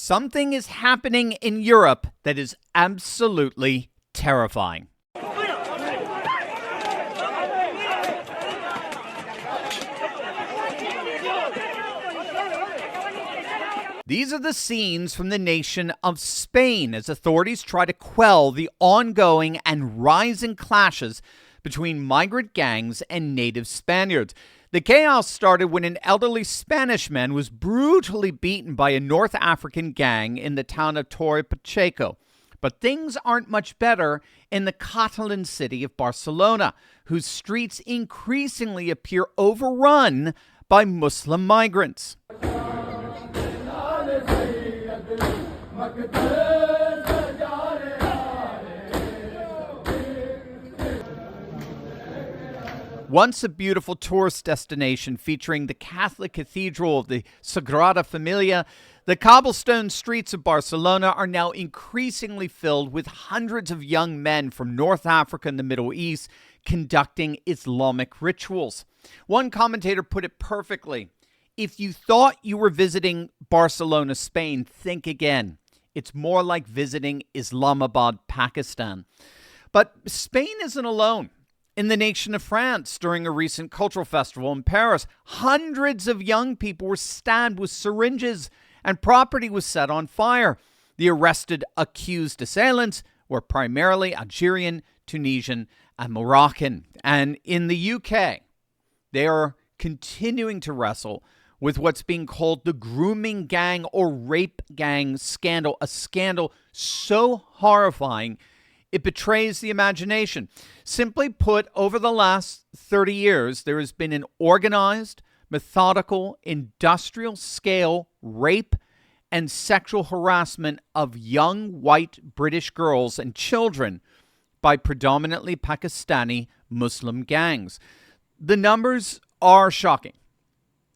Something is happening in Europe that is absolutely terrifying. These are the scenes from the nation of Spain as authorities try to quell the ongoing and rising clashes between migrant gangs and native Spaniards. The chaos started when an elderly Spanish man was brutally beaten by a North African gang in the town of Torre Pacheco. But things aren't much better in the Catalan city of Barcelona, whose streets increasingly appear overrun by Muslim migrants. Once a beautiful tourist destination featuring the Catholic Cathedral of the Sagrada Familia, the cobblestone streets of Barcelona are now increasingly filled with hundreds of young men from North Africa and the Middle East conducting Islamic rituals. One commentator put it perfectly: if you thought you were visiting Barcelona, Spain, think again. It's more like visiting Islamabad, Pakistan. But Spain isn't alone. In the nation of France, during a recent cultural festival in Paris, hundreds of young people were stabbed with syringes and property was set on fire. The arrested accused assailants were primarily Algerian, Tunisian, and Moroccan. And in the UK, they are continuing to wrestle with what's being called the grooming gang or rape gang scandal, a scandal so horrifying it betrays the imagination. Simply put, over the last 30 years, there has been an organized, methodical, industrial-scale rape and sexual harassment of young white British girls and children by predominantly Pakistani Muslim gangs. The numbers are shocking.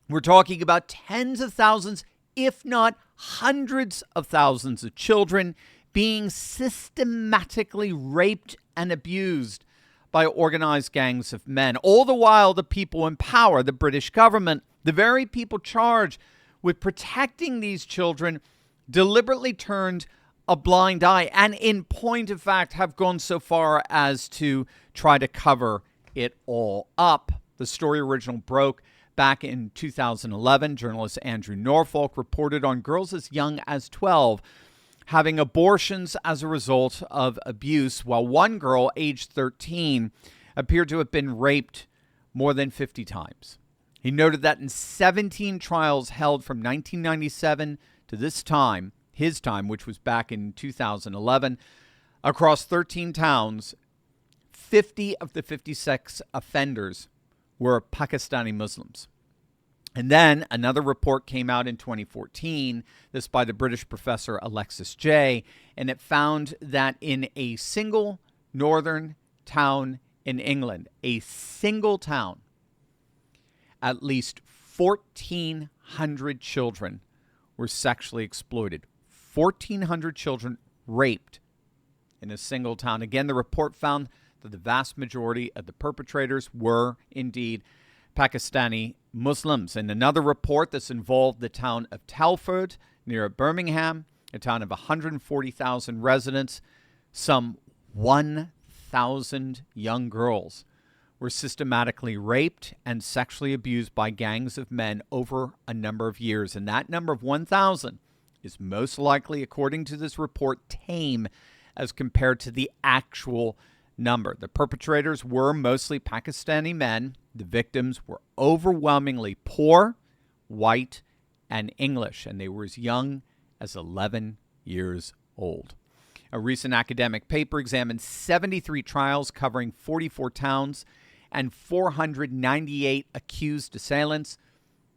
We're talking about tens of thousands, if not hundreds of thousands of children being systematically raped and abused by organized gangs of men. All the while, the people in power, the British government, the very people charged with protecting these children, deliberately turned a blind eye and, in point of fact, have gone so far as to try to cover it all up. The story originally broke back in 2011. Journalist Andrew Norfolk reported on girls as young as 12 having abortions as a result of abuse, while one girl, aged 13, appeared to have been raped more than 50 times. He noted that in 17 trials held from 1997 to this time, his time, which was back in 2011, across 13 towns, 50 of the 56 offenders were Pakistani Muslims. And then another report came out in 2014, this by the British professor Alexis Jay, and it found that in a single northern town in England, a single town, at least 1,400 children were sexually exploited. 1,400 children raped in a single town. Again, the report found that the vast majority of the perpetrators were indeed Pakistani Muslims. In another report, this involved the town of Telford near Birmingham, a town of 140,000 residents. Some 1,000 young girls were systematically raped and sexually abused by gangs of men over a number of years. And that number of 1,000 is most likely, according to this report, tame as compared to the actual number. The perpetrators were mostly Pakistani men. The victims were overwhelmingly poor, white, and English, and they were as young as 11 years old. A recent academic paper examined 73 trials covering 44 towns and 498 accused assailants.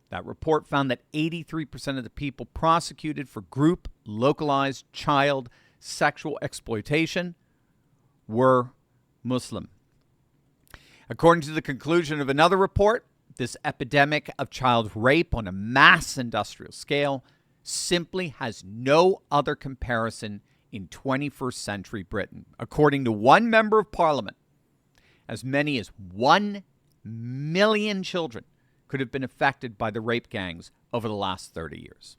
That report found that 83% of the people prosecuted for group localized child sexual exploitation were Muslim. According to the conclusion of another report, this epidemic of child rape on a mass industrial scale simply has no other comparison in 21st century Britain. According to one member of parliament, as many as 1 million children could have been affected by the rape gangs over the last 30 years.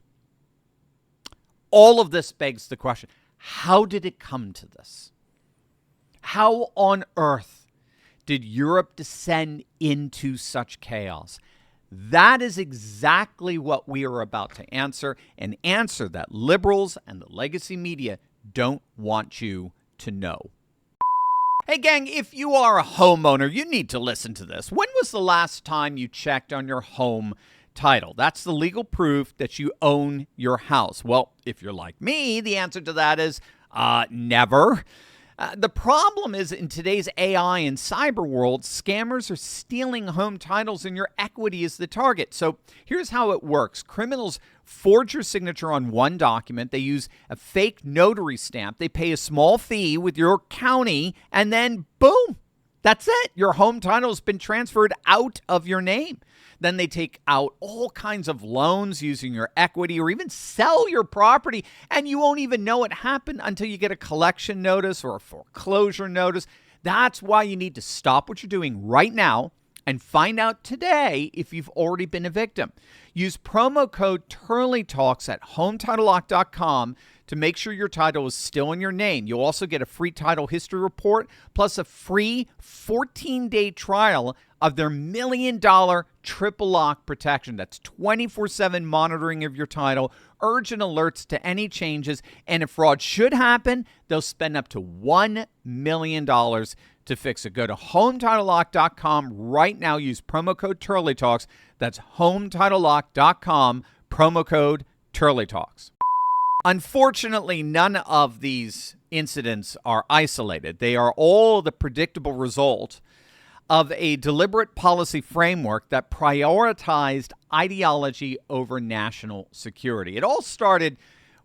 all of this begs the question, how did it come to this? How on earth did Europe descend into such chaos? That is exactly what we are about to answer, an answer that liberals and the legacy media don't want you to know. Hey gang, if you are a homeowner, you need to listen to this. When was the last time you checked on your home title? That's the legal proof that you own your house. Well, if you're like me, the answer to that is never. The problem is in today's AI and cyber world, scammers are stealing home titles and your equity is the target. So here's how it works. Criminals forge your signature on one document. They use a fake notary stamp. They pay a small fee with your county and then boom, that's it. Your home title has been transferred out of your name. Then they take out all kinds of loans using your equity or even sell your property, and you won't even know it happened until you get a collection notice or a foreclosure notice. That's why you need to stop what you're doing right now and find out today if you've already been a victim. Use promo code TurleyTalks at HometitleLock.com to make sure your title is still in your name. You'll also get a free title history report plus a free 14-day trial of their $1 million triple lock protection. That's 24/7 monitoring of your title, urgent alerts to any changes, and if fraud should happen, they'll spend up to $1 million to fix it. Go to HometitleLock.com right now. Use promo code TurleyTalks. That's HometitleLock.com, promo code TurleyTalks. Unfortunately, none of these incidents are isolated. They are all the predictable result of a deliberate policy framework that prioritized ideology over national security. It all started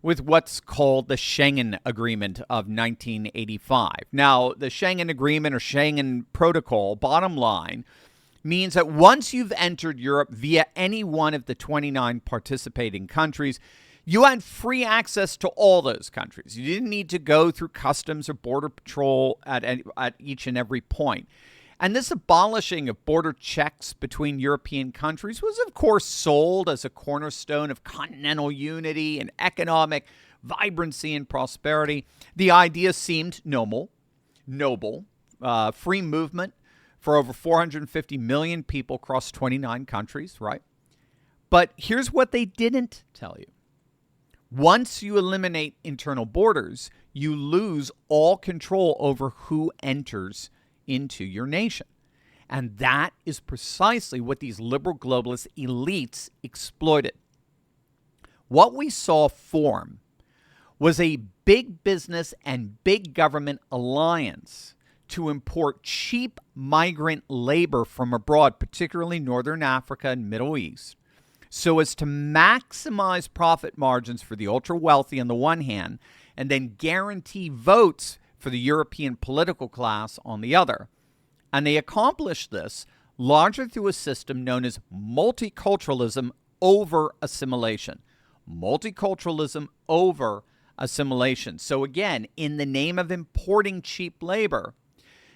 with what's called the Schengen Agreement of 1985. Now, the Schengen Agreement or Schengen Protocol, bottom line, means that once you've entered Europe via any one of the 29 participating countries, you had free access to all those countries. You didn't need to go through customs or border patrol at each and every point. And this abolishing of border checks between European countries was, of course, sold as a cornerstone of continental unity and economic vibrancy and prosperity. The idea seemed noble, free movement for over 450 million people across 29 countries, right? But here's what they didn't tell you. Once you eliminate internal borders, you lose all control over who enters into your nation. And that is precisely what these liberal globalist elites exploited. What we saw form was a big business and big government alliance to import cheap migrant labor from abroad, particularly Northern Africa and Middle East, so as to maximize profit margins for the ultra-wealthy on the one hand, and then guarantee votes for the European political class on the other. And they accomplished this largely through a system known as multiculturalism over assimilation. Multiculturalism over assimilation. So again, in the name of importing cheap labor,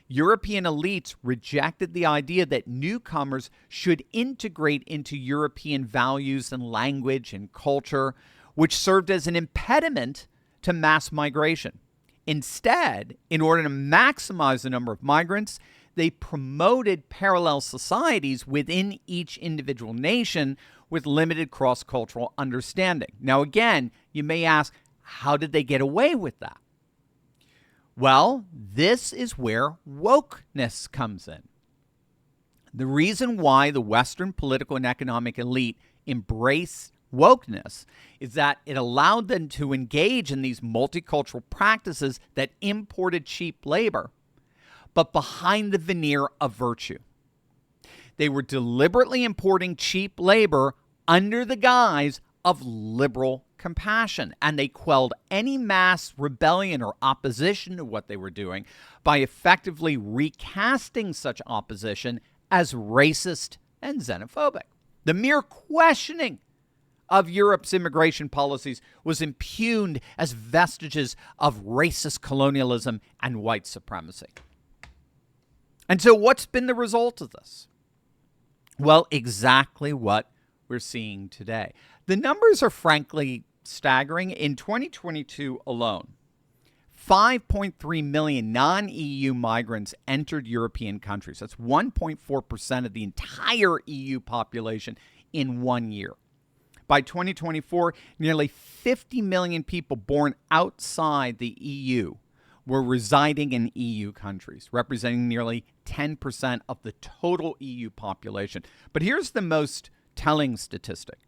European elites rejected the idea that newcomers should integrate into European values and language and culture, which served as an impediment to mass migration. Instead, in order to maximize the number of migrants, they promoted parallel societies within each individual nation with limited cross-cultural understanding. Now, again, you may ask, how did they get away with that? Well, this is where wokeness comes in. The reason why the Western political and economic elite embrace wokeness is that it allowed them to engage in these multicultural practices that imported cheap labor, but behind the veneer of virtue. They were deliberately importing cheap labor under the guise of liberal compassion, and they quelled any mass rebellion or opposition to what they were doing by effectively recasting such opposition as racist and xenophobic. The mere questioning of Europe's immigration policies was impugned as vestiges of racist colonialism and white supremacy. And so what's been the result of this? Well, exactly what we're seeing today. The numbers are frankly staggering. In 2022 alone, 5.3 million non-EU migrants entered European countries. That's 1.4% of the entire EU population in 1 year. By 2024, nearly 50 million people born outside the EU were residing in EU countries, representing nearly 10% of the total EU population. But here's the most telling statistic.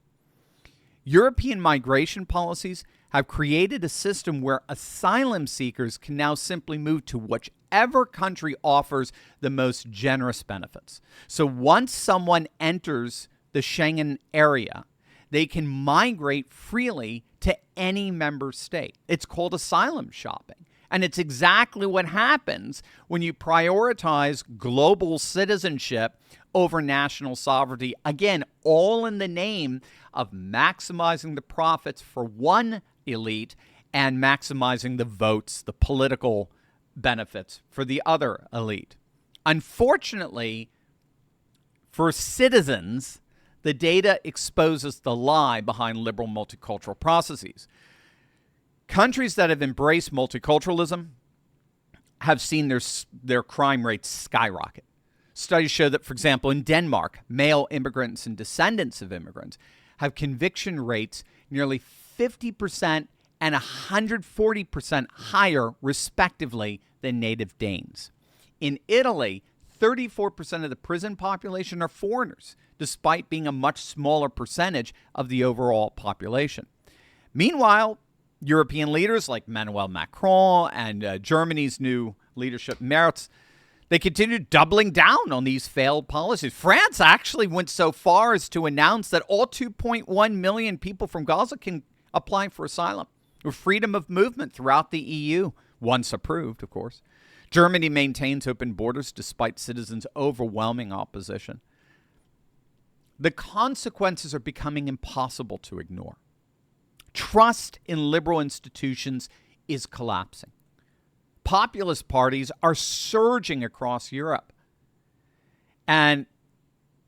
European migration policies have created a system where asylum seekers can now simply move to whichever country offers the most generous benefits. So once someone enters the Schengen area, they can migrate freely to any member state. It's called asylum shopping. And it's exactly what happens when you prioritize global citizenship over national sovereignty. Again, all in the name of maximizing the profits for one elite and maximizing the votes, the political benefits for the other elite. Unfortunately, for citizens, the data exposes the lie behind liberal multicultural processes. Countries that have embraced multiculturalism have seen their crime rates skyrocket. Studies show that, for example, in Denmark, male immigrants and descendants of immigrants have conviction rates nearly 50% and 140% higher, respectively, than native Danes. In Italy, 34% of the prison population are foreigners, despite being a much smaller percentage of the overall population. Meanwhile, European leaders like Emmanuel Macron and Germany's new leadership, Merz, they continue doubling down on these failed policies. France actually went so far as to announce that all 2.1 million people from Gaza can apply for asylum, with freedom of movement throughout the EU, once approved, of course. Germany maintains open borders despite citizens' overwhelming opposition. The consequences are becoming impossible to ignore. Trust in liberal institutions is collapsing. Populist parties are surging across Europe. And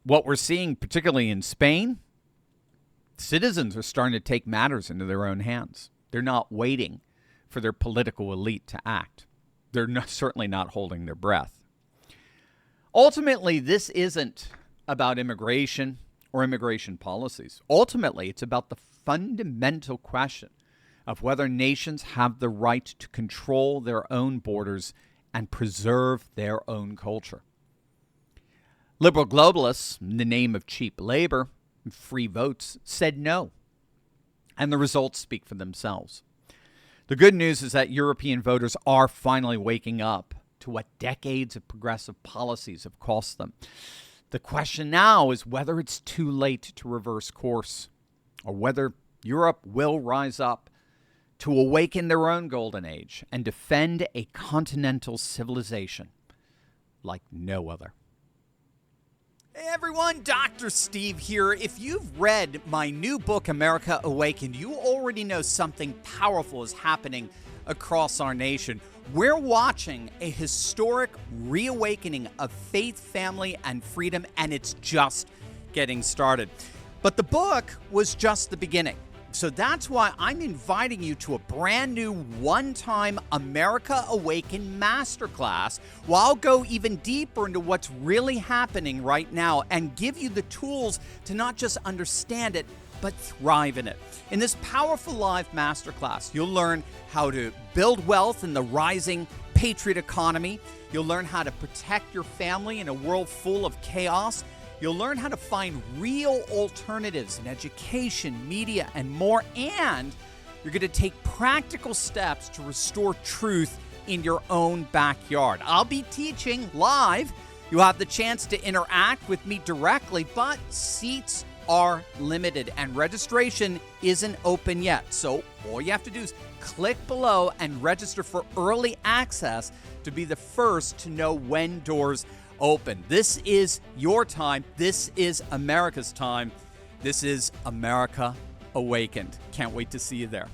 what we're seeing, particularly in Spain, citizens are starting to take matters into their own hands. They're not waiting for their political elite to act. They're certainly not holding their breath. Ultimately, this isn't about immigration or immigration policies. Ultimately, it's about the fundamental question of whether nations have the right to control their own borders and preserve their own culture. Liberal globalists, in the name of cheap labor and free votes, said no. And the results speak for themselves. The good news is that European voters are finally waking up to what decades of progressive policies have cost them. The question now is whether it's too late to reverse course, or whether Europe will rise up to awaken their own golden age and defend a continental civilization like no other. Hey everyone, Dr. Steve here. If you've read my new book, America Awakened, you already know something powerful is happening across our nation. We're watching a historic reawakening of faith, family, and freedom, and it's just getting started. But the book was just the beginning. So that's why I'm inviting you to a brand new one-time America Awakened Masterclass, where I'll go even deeper into what's really happening right now and give you the tools to not just understand it, but thrive in it. In this powerful live masterclass, you'll learn how to build wealth in the rising patriot economy. You'll learn how to protect your family in a world full of chaos. You'll learn how to find real alternatives in education, media, and more. And you're going to take practical steps to restore truth in your own backyard. I'll be teaching live. You'll have the chance to interact with me directly, but seats are limited and registration isn't open yet. So all you have to do is click below and register for early access to be the first to know when doors open. This is your time. This is America's time. This is America Awakened. Can't wait to see you there.